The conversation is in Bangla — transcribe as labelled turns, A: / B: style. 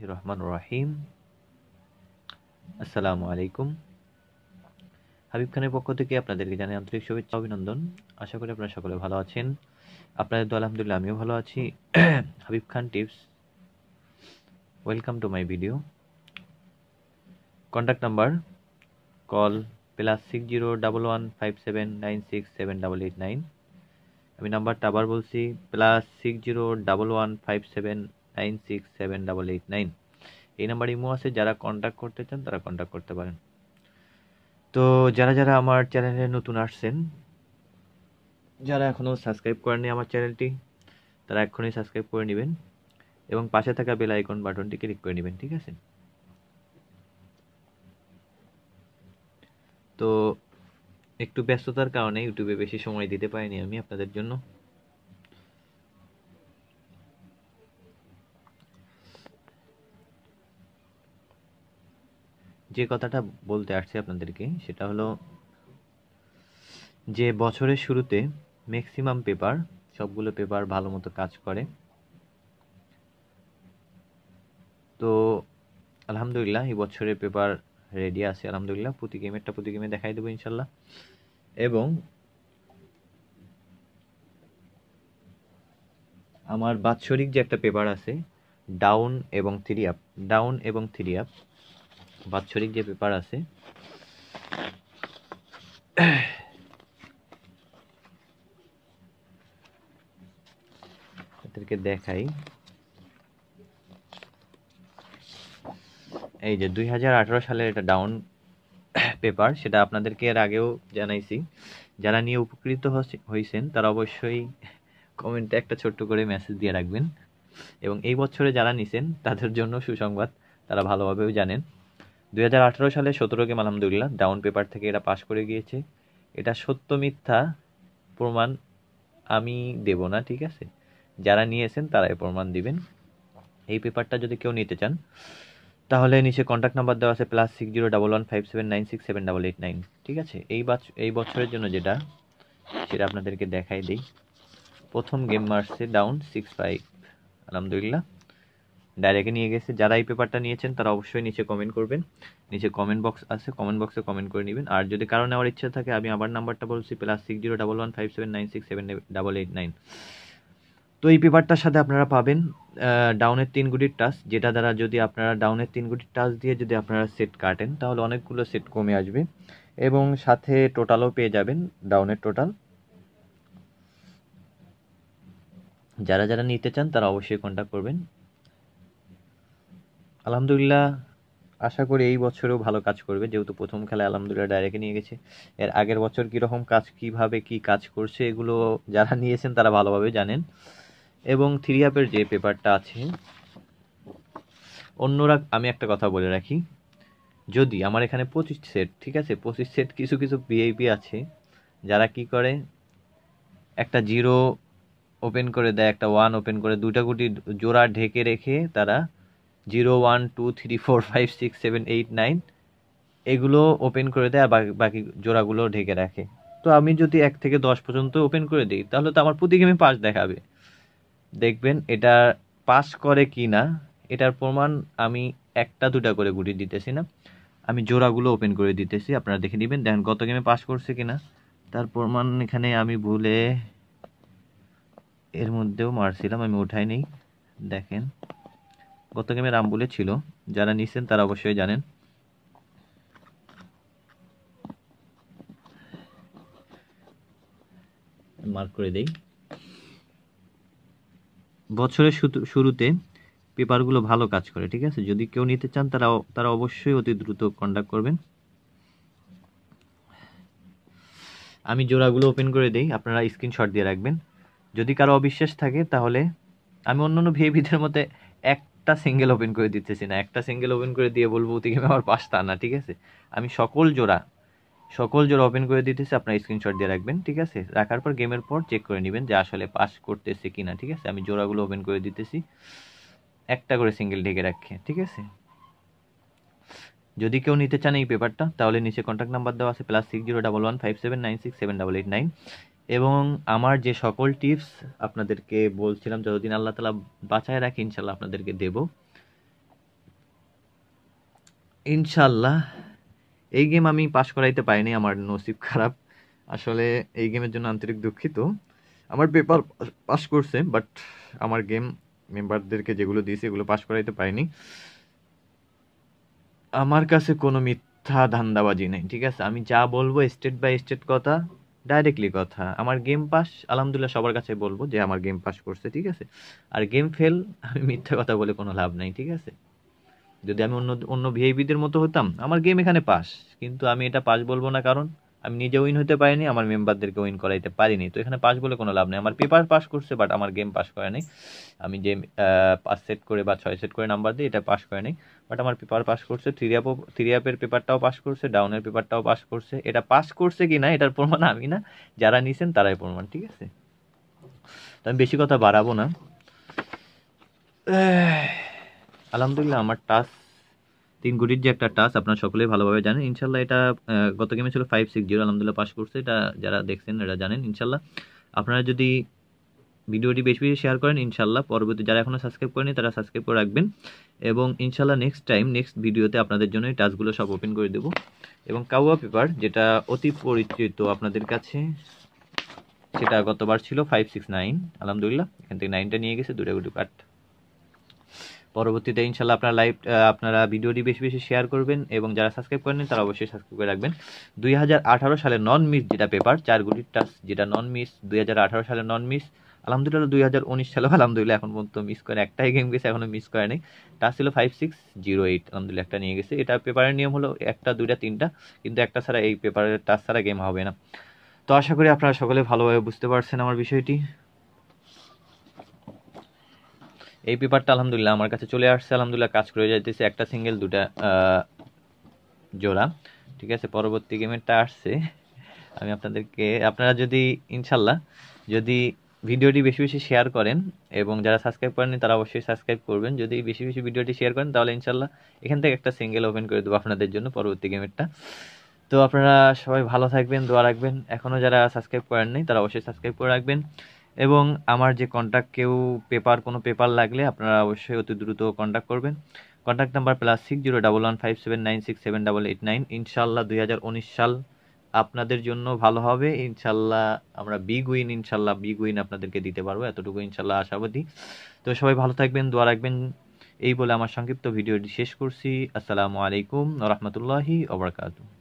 A: রহমান রহিম। আসসালামু আলাইকুম। হাবিব খানের পক্ষ থেকে আপনাদেরকে জানাই আন্তরিক শুভেচ্ছা অভিনন্দন। আশা করি আপনারা সকলে ভালো আছেন। আপনাদের তো আলহামদুলিল্লাহ আমিও ভালো আছি। Habib Khan tips, welcome to my video. Contact number call +601157967889। আমি নাম্বারটা আবার বলছি, +601157967889। এই নাম্বার ইমো আছে, যারা কন্ট্যাক্ট করতে চান তারা কন্ট্যাক্ট করতে পারেন। তো যারা আমার চ্যানেলে নতুন আসছেন, যারা এখনও সাবস্ক্রাইব করেননি আমার চ্যানেলটি, তারা এক্ষুনি সাবস্ক্রাইব করে নেবেন এবং পাশে থাকা বেল আইকন বাটনটি ক্লিক করে নেবেন, ঠিক আছে? তো একটু ব্যস্ততার কারণে ইউটিউবে বেশি সময় দিতে পারিনি আমি আপনাদের জন্য। যে কথাটা বলতে আসছি আপনাদেরকে সেটা হলো যে বছরের শুরুতে ম্যাক্সিমাম পেপার, সবগুলো পেপার ভালো মতো কাজ করে। তো আলহামদুলিল্লাহ এই বছরের পেপার রেডি আছে আলহামদুলিল্লাহ। প্রতি গেমে দেখাই দেবো ইনশাল্লাহ। এবং আমার বাৎসরিক যে একটা পেপার আছে ডাউন এবং থ্রি আপ, বাৎসরিক যে পেপার আছে এদেরকে দেখাই। এই যে 2018 সালের এটা ডাউন পেপার, সেটা আপনাদেরকে এর আগেও জানাইছি। যারা নিয়ে উপকৃত হয়েছেন তারা অবশ্যই কমেন্টে একটা ছোট্ট করে মেসেজ দিয়ে রাখবেন। এবং এই বছরে যারা নিছেন তাদের জন্য সুসংবাদ, তারা ভালোভাবেও জানেন। 2018 সালে 17 গেম আলহামদুলিল্লাহ ডাউন পেপার থেকে এরা পাশ করে গিয়েছে। এটা সত্য মিথ্যা প্রমাণ আমি দেব না, ঠিক আছে? যারা নিয়েছেন তারাই প্রমাণ দিবেন। এই পেপারটা যদি কেউ নিতে চান তাহলে নিচে কন্ট্যাক্ট নাম্বার দেওয়া আছে +601157967889, ঠিক আছে? এই বছরের জন্য সেটা আপনাদেরকে দেখাই দিই। প্রথম গেম মারছে ডাউন 6-5 আলহামদুলিল্লাহ, ডাইরেক্টে নিয়ে গেছে। যারা এই পেপারটা নিয়েছেন তারা অবশ্যই নিচে কমেন্ট করবেন। নিচে কমেন্ট বক্স আছে, কমেন্ট বক্সে কমেন্ট করে নেবেন। আর যদি কারো নেওয়ার ইচ্ছা থাকে আমি আবার নাম্বারটা বলছি +601157967889। তো এই পেপারটার সাথে আপনারা পাবেন ডাউনের 3 গুটির টাচ, যেটা দ্বারা যদি আপনারা ডাউনের 3 গুটির টাচ দিয়ে যদি আপনারা সেট কাটেন তাহলে অনেকগুলো সেট কমে আসবে এবং সাথে টোটালও পেয়ে যাবেন, ডাউনের টোটাল। যারা নিতে চান তারা অবশ্যই কন্ট্যাক্ট করবেন। আলহামদুলিল্লাহ আশা করি এই বছরেও ভালো কাজ করবে, যেহেতু প্রথম খেলায় আলহামদুলিল্লাহ ডাইরেক্টে নিয়ে গেছে। এর আগের বছর কীরকম কাজ, কীভাবে কী কাজ করছে, এগুলো যারা নিয়েছেন তারা ভালোভাবে জানেন। এবং থ্রি আপের যে পেপারটা আছে, অন্যরা, আমি একটা কথা বলে রাখি, যদি আমার এখানে 25 সেট, ঠিক আছে, 25 সেট, কিছু ভিআইপি আছে যারা কি করে, একটা 0 ওপেন করে দেয়, একটা 1 ওপেন করে, দুটা গুটি জোড়া ঢেকে রেখে তারা 0 1 2 3 4 5 6 7 8 9 এগুলো ওপেন করে দেয়, আর বাকি জোড়াগুলো ঢেকে রাখে। তো আমি যদি 1 থেকে 10 পর্যন্ত ওপেন করে দিই তাহলে তো আমার প্রতি গেমে পাস দেখাবে। দেখবেন এটা পাস করে কি না এটার প্রমাণ আমি একটা দুটা করে গুটি দিতেছি না, আমি জোড়াগুলো ওপেন করে দিতেছি। আপনারা দেখে নেবেন, দেখেন গত গেমে পাস করছে কিনা তার প্রমাণ এখানে। আমি ভুলে এর মধ্যেও মারছিলাম, আমি উঠাই নেই। দেখেন গত গেমে রামবুলে ছিল, যারা নিছেন তারা অবশ্যই জানেন। মার্ক করে দেই। বছরের শুরুতে পেপারগুলো ভালো কাজ করে, ঠিক আছে? যদি কেউ নিতে চান তারা অবশ্যই অতি দ্রুত কন্ট্যাক্ট করবেন। আমি জোড়াগুলো ওপেন করে দেই, আপনারা স্ক্রিনশট দিয়ে রাখবেন। যদি কারো অবিশ্বাস থাকে তাহলে আমি অন্যান্য ভিআইপিদের মধ্যে একটা সিঙ্গেল ওপেন করে দিতেছি না, একটা সিঙ্গেল ওপেন করে দিয়ে বলবো অতি গেমে আমার পাস, তা না, ঠিক আছে? আমি সকল জোড়া ওপেন করে দিতেছি, আপনারা স্ক্রিনশট দিয়ে রাখবেন, ঠিক আছে? রাখার পর গেমের পর চেক করে নেবেন যে আসলে পাস করতেছে কিনা, ঠিক আছে? আমি জোড়াগুলো ওপেন করে দিতেছি, একটা করে সিঙ্গেল ঢেকে রাখে, ঠিক আছে? যদি কেউ নিতে চান এই পেপারটা তাহলে নিচে কন্ট্যাক্ট নাম্বার দেওয়া আছে +601157967889। এবং আমার যে সকল টিপস আপনাদেরকে বলছিলাম, যতদিন আল্লাহ তাআলা বাঁচায় রাখে ইনশাল্লাহ আপনাদেরকে দেব। ইনশাল্লাহ এই গেম আমি পাস করাইতে পারিনি, আমার নসিব খারাপ। আসলে এই গেমের জন্য আন্তরিক দুঃখিত। আমার পেপার পাস করছে, বাট আমার গেম মেম্বারদেরকে যেগুলো দিয়েছে এগুলো পাস করাইতে পারিনি। আমার কাছে কোনো মিথ্যা ধান্দাবাজি নেই, ঠিক আছে? আমি যা বলবো স্টেট বাই স্টেট কথা, ডাইরেক্টলি কথা। আমার গেম পাস আলহামদুলিল্লাহ সবার কাছে বলবো যে আমার গেম পাস করছে, ঠিক আছে? আর গেম ফেল আমি মিথ্যা কথা বলে কোনো লাভ নাই, ঠিক আছে? যদি আমি অন্য অন্য ভিআইপিদের মতো হতাম, আমার গেম এখানে পাস, কিন্তু আমি এটা পাস বলবো না, কারণ আমি নিজে উইন হতে পারিনি, আমার মেম্বারদেরকে উইন করাইতে পারিনি। তো এখানে পাস বলে কোনো লাভ নেই। আমার পেপার পাস করছে, বাট আমার গেম পাস করে নাই। আমি যে 5 সেট করে বা 6 সেট করে নাম্বার দিই, এটা পাস করে নাই। বাট আমার পেপার পাস করছে। থ্রি আপের পেপারটাও পাস করছে, ডাউনের পেপারটাও পাস করছে। এটা পাস করছে কি না এটার প্রমাণ আমি না, যারা নিছেন তারাই প্রমাণ, ঠিক আছে? তো আমি বেশি কথা বাড়াবো না। আলহামদুলিল্লাহ আমার টাচ 3 কোটির যে একটা টাচ আপনারা সকলেই ভালোভাবে জানেন। ইনশাল্লাহ এটা গত গেমে ছিল 560, আলহামদুলিল্লাহ পাস করছে। এটা যারা দেখছেন এরা জানেন। ইনশাল্লাহ আপনারা যদি ভিডিওটি বেশি বেশি শেয়ার করেন, ইনশাল্লাহ পরবর্তী যারা এখনও সাবস্ক্রাইব করেনি তারা সাবস্ক্রাইব করে রাখবেন। এবং ইনশাল্লাহ নেক্সট ভিডিওতে আপনাদের জন্য এই টাচগুলো সব ওপেন করে দেবো। এবং কাউয়া পেপার যেটা অতি পরিচিত আপনাদের কাছে, সেটা গতবার ছিল 569, আলহামদুলিল্লাহ এখান থেকে 9টা নিয়ে গেছে, 2টা গুটি কাট। পরবর্তীতে ইনশাল্লাহ আপনারা ভিডিওটি বেশি বেশি শেয়ার করবেন, এবং যারা সাবস্ক্রাইব করেন তারা অবশ্যই সাবস্ক্রাইব করে রাখবেন। 2018 সালে নন মিস যেটা পেপার 4 গুটির টাচ, যেটা নন মিস 2018 সালে নন মিস, আলহামদুলিল্লাহ 2019 সালেও আলহামদুলিল্লাহ এখন পর্যন্ত মিস করে একটাই গেম গেছে, এখনো মিস করে নাই। টাচ ছিল 5608, আলহামদুলিল্লাহ একটা নিয়ে গেছে। এটা পেপারের নিয়ম হলো 1টা 2টা 3টা, কিন্তু একটা ছাড়া এই পেপারের টাচ ছাড়া গেম হবে না। তো আশা করি আপনারা সকলে ভালোভাবে বুঝতে পারছেন আমার বিষয়টি। এই পেপারটা আলহামদুলিল্লাহ আমার কাছে চলে আসছে, আলহামদুলিল্লাহ কাজ করে যাইতেছে, একটা সিঙ্গেল 2টা জোড়া, ঠিক আছে? পরবর্তী গেমেরটা আসছে। আমি আপনারা যদি ইনশাল্লাহ যদি ভিডিওটি বেশি বেশি শেয়ার করেন, এবং যারা সাবস্ক্রাইব করেননি তারা অবশ্যই সাবস্ক্রাইব করবেন। যদি বেশি বেশি ভিডিওটি শেয়ার করেন তাহলে ইনশাল্লাহ এখান থেকে একটা সিঙ্গেল ওপেন করে দেবো আপনাদের জন্য পরবর্তী গেমেরটা। তো আপনারা সবাই ভালো থাকবেন, দোয়া রাখবেন। এখনও যারা সাবস্ক্রাইব করেননি তারা অবশ্যই সাবস্ক্রাইব করে রাখবেন। এবং আমার যে কন্ট্যাক্ট কোনো পেপার লাগলে আপনারা অবশ্যই অতি দ্রুত কন্ট্যাক্ট করবেন। Contact number +601157967889। ইনশাল্লাহ 2019 সাল আপনাদের জন্য ভালো হবে। ইনশাল্লাহ আমরা বিগ উইন আপনাদেরকে দিতে পারবো, এতটুকু ইনশাল্লাহ আশাবাদী। তো সবাই ভালো থাকবেন, দোয়া রাখবেন। এই বলে আমার সংক্ষিপ্ত ভিডিওটি শেষ করছি। আসসালামু আলাইকুম ওয়া রাহমাতুল্লাহি ওয়া বারাকাতুহু।